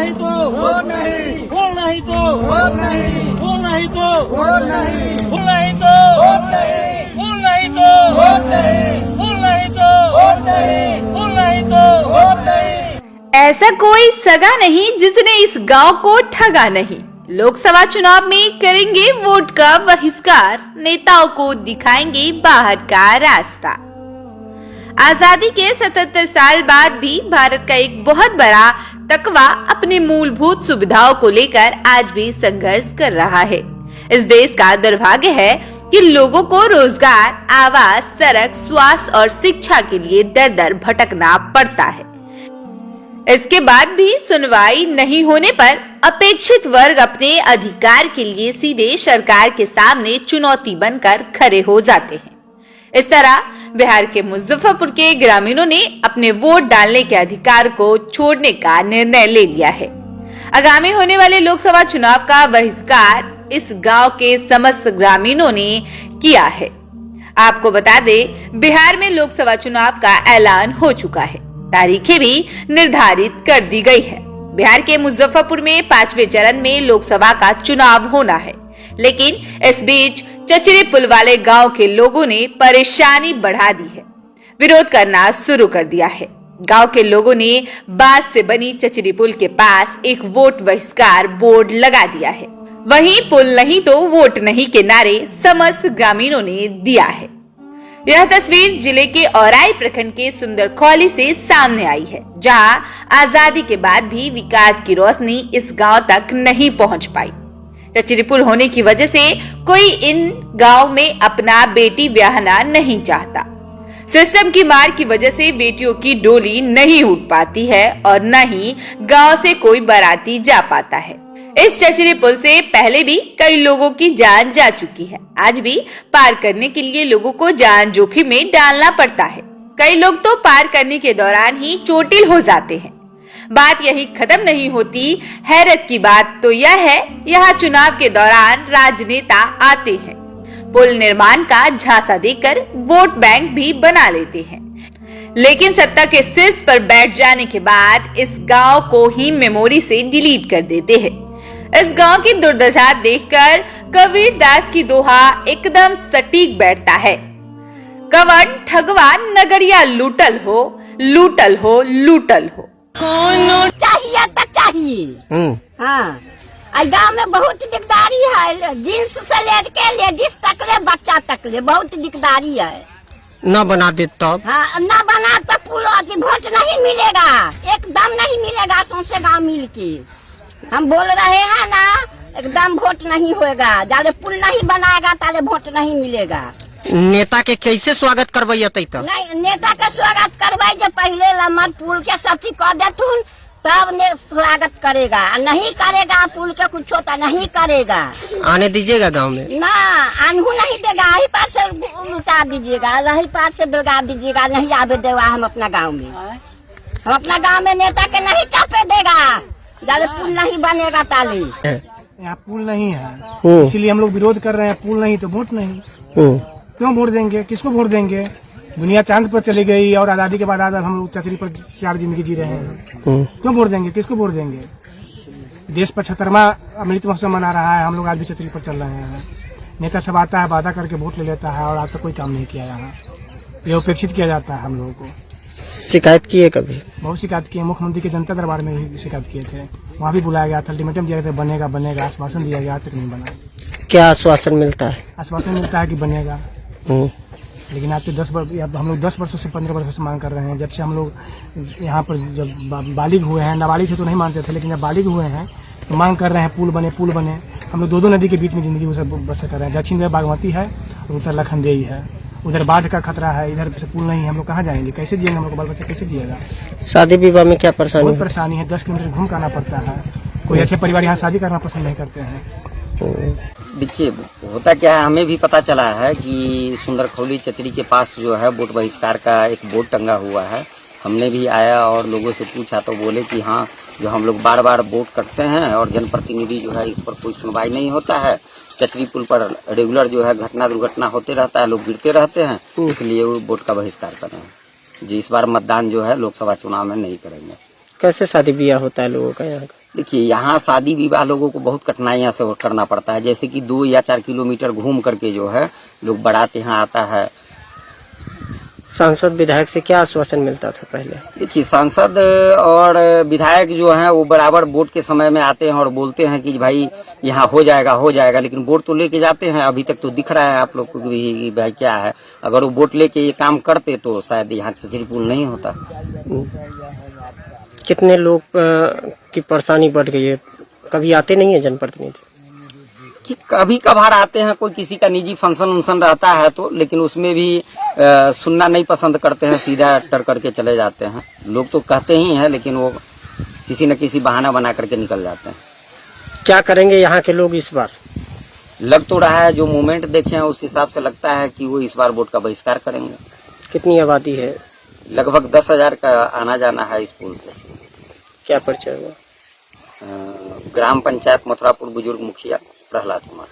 नहीं तो वोट नहीं, वोट नहीं तो वोट नहीं, वोट नहीं तो वोट नहीं, वोट नहीं तो वोट नहीं, वोट नहीं तो वोट नहीं, वोट नहीं तो वोट नहीं, वोट नहीं तो वोट नहीं। ऐसा कोई सगा नहीं जिसने इस गांव को ठगा नहीं। लोकसभा चुनाव में करेंगे वोट का बहिष्कार, नेताओं को दिखाएंगे बाहर का रास्ता। आजादी के 77 साल बाद भी भारत का एक बहुत बड़ा तकवा अपने मूलभूत सुविधाओं को लेकर आज भी संघर्ष कर रहा है। इस देश का दुर्भाग्य है कि लोगों को रोजगार, आवास, सड़क, स्वास्थ्य और शिक्षा के लिए दर दर भटकना पड़ता है। इसके बाद भी सुनवाई नहीं होने पर अपेक्षित वर्ग अपने अधिकार के लिए सीधे सरकार के सामने चुनौती बनकर खड़े हो जाते हैं। इस तरह बिहार के मुजफ्फरपुर के ग्रामीणों ने अपने वोट डालने के अधिकार को छोड़ने का निर्णय ले लिया है। आगामी होने वाले लोकसभा चुनाव का बहिष्कार इस गांव के समस्त ग्रामीणों ने किया है। आपको बता दें, बिहार में लोकसभा चुनाव का ऐलान हो चुका है, तारीखें भी निर्धारित कर दी गई है। बिहार के मुजफ्फरपुर में 5वें चरण में लोकसभा का चुनाव होना है, लेकिन इस बीच चचरी पुल वाले गांव के लोगों ने परेशानी बढ़ा दी है, विरोध करना शुरू कर दिया है। गांव के लोगों ने बांस से बनी चचरी पुल के पास एक वोट बहिष्कार बोर्ड लगा दिया है। वहीं पुल नहीं तो वोट नहीं के नारे समस्त ग्रामीणों ने दिया है। यह तस्वीर जिले के औराई प्रखंड के सुंदरखौली से सामने आई है, जहां आजादी के बाद भी विकास की रोशनी इस गांव तक नहीं पहुंच पाई। चचरी पुल होने की वजह से कोई इन गांव में अपना बेटी ब्याहना नहीं चाहता। सिस्टम की मार की वजह से बेटियों की डोली नहीं उठ पाती है और न ही गांव से कोई बाराती जा पाता है। इस चचरी पुल से पहले भी कई लोगों की जान जा चुकी है। आज भी पार करने के लिए लोगों को जान जोखिम में डालना पड़ता है। कई लोग तो पार करने के दौरान ही चोटिल हो जाते हैं। बात यही खत्म नहीं होती। हैरत की बात तो यह है, यहाँ चुनाव के दौरान राजनेता आते हैं, पुल निर्माण का झांसा देकर वोट बैंक भी बना लेते हैं, लेकिन सत्ता के शीर्ष पर बैठ जाने के बाद इस गांव को ही मेमोरी से डिलीट कर देते हैं। इस गांव की दुर्दशा देखकर कबीर दास की दोहा एकदम सटीक बैठता है। कवन ठगवा नगरिया लूटल हो, लूटल हो, लूटल हो। कौन चाहिए तो चाहिए। हाँ, गाँव में बहुत दिकदारी है, जींस से लेके लेडीज तक ले, बच्चा तक ले, बहुत दिकदारी है। न बना दे तब। हाँ, न बना तो पुल वोट नहीं मिलेगा, एकदम नहीं मिलेगा। सौंसे गाँव मिल के हम बोल रहे हैं ना, एकदम वोट नहीं होएगा। जाले पुल नहीं बनाएगा ताले वोट नहीं मिलेगा। नेता के कैसे स्वागत करवाइए तो? नहीं, नेता का स्वागत करवाई जो पहले लम्बर पुल के सब चीज कर देथुन, तब ने स्वागत करेगा। नहीं करेगा पुल के कुछ होता नहीं करेगा। आने दीजिएगा गांव में? ना, आनहू नहीं देगा। यही पार से लुटा दीजिएगा, यही पार से बिलगा दीजिएगा। नहीं आवे देगा हम अपना गाँव में। हम अपना गाँव में नेता के नहीं चापे देगा, जब पुल नहीं बनेगा ताले। यहाँ पुल नहीं है, इसीलिए हम लोग विरोध कर रहे हैं। पुल नहीं तो वोट नहीं। क्यों वोट देंगे, किसको वोट देंगे? दुनिया चांद पर चली गई और आजादी के बाद आज हम लोग चचरी पर 4 जिंदगी जी रहे हैं। क्यों वोट देंगे, किसको वोट देंगे? देश 75वां अमृत महोत्सव मना रहा है, हम लोग आज भी चचरी पर चल रहे हैं। नेता सब आता है, वादा करके वोट ले लेता है और आज तक कोई काम नहीं किया। यहाँ ये उपेक्षित किया जाता है हम लोगों को। शिकायत की है कभी? बहुत शिकायत की है। मुख्यमंत्री के जनता दरबार में भी शिकायत किए थे, वहाँ भी बुलाया गया था, अल्टीमेटम दिया गया था, बनेगा बनेगा, आश्वासन दिया गया, तक नहीं बना। क्या आश्वासन मिलता है? आश्वासन मिलता है कि बनेगा, लेकिन आज तो 10 वर्ष, हम लोग 10 वर्षों से 15 वर्षों से मांग कर रहे हैं। जब से हम लोग यहाँ पर जब बालिग हुए हैं, नाबालिग थे तो नहीं मानते थे, लेकिन जब बालिग हुए हैं तो मांग कर रहे हैं पुल बने, पुल बने। हम लोग दो नदी के बीच में जिंदगी बसर कर रहे हैं। दक्षिण में बागमती है और उत्तर लखनदेई है, उधर बाढ़ का खतरा है, इधर से पुल नहीं है। हम लोग कहाँ जाएंगे, कैसे जिएंगे? हम लोग बाल बच्चे कैसे जिएगा? शादी विवाह में क्या परेशानी? बहुत परेशानी है, 10 किलोमीटर घूम कर आना पड़ता है। कोई अच्छे परिवार यहाँ शादी करना पसंद नहीं करते हैं। देखिए, होता क्या है, हमें भी पता चला है कि सुंदरखौली चचरी के पास जो है वोट बहिष्कार का एक बोर्ड टंगा हुआ है। हमने भी आया और लोगों से पूछा तो बोले कि हाँ, जो हम लोग बार बार वोट करते हैं और जनप्रतिनिधि जो है इस पर कोई सुनवाई नहीं होता है। चचरी पुल पर रेगुलर जो है घटना दुर्घटना होते रहता है, लोग गिरते रहते हैं, इसलिए वो वोट का बहिष्कार कर रहे हैं जी। इस बार मतदान जो है लोकसभा चुनाव में नहीं करेंगे। कैसे शादी ब्याह होता है लोगों का यहाँ का? देखिए, यहाँ शादी विवाह लोगों को बहुत कठिनाइयां से करना पड़ता है, जैसे कि 2 या 4 किलोमीटर घूम करके जो है लोग बारात यहाँ आता है। सांसद विधायक से क्या आश्वासन मिलता था पहले? देखिए, सांसद और विधायक जो हैं वो बराबर वोट के समय में आते हैं और बोलते हैं कि भाई यहाँ हो जाएगा, लेकिन वोट तो लेके जाते हैं। अभी तक तो दिख रहा है आप लोग को भी कि भाई क्या है, अगर वो वोट लेके ये काम करते तो शायद यहाँ चचरी पुल नहीं होता। कितने लोग की परेशानी बढ़ गई है? कभी आते नहीं है जनप्रतिनिधि? कि कभी कभार आते हैं, कोई किसी का निजी फंक्शन उंक्शन रहता है तो, लेकिन उसमें भी सुनना नहीं पसंद करते हैं, सीधा टर करके चले जाते हैं। लोग तो कहते ही हैं, लेकिन वो किसी न किसी बहाना बना करके निकल जाते हैं। क्या करेंगे यहाँ के लोग इस बार? लग तो रहा है, जो मूवमेंट देखे हैं उस हिसाब से लगता है कि वो इस बार वोट का बहिष्कार करेंगे। कितनी आबादी है? लगभग 10,000 का आना जाना है इस पुल से। क्या परिचय हुआ? ग्राम पंचायत मथुरापुर बुजुर्ग मुखिया प्रहलाद कुमार।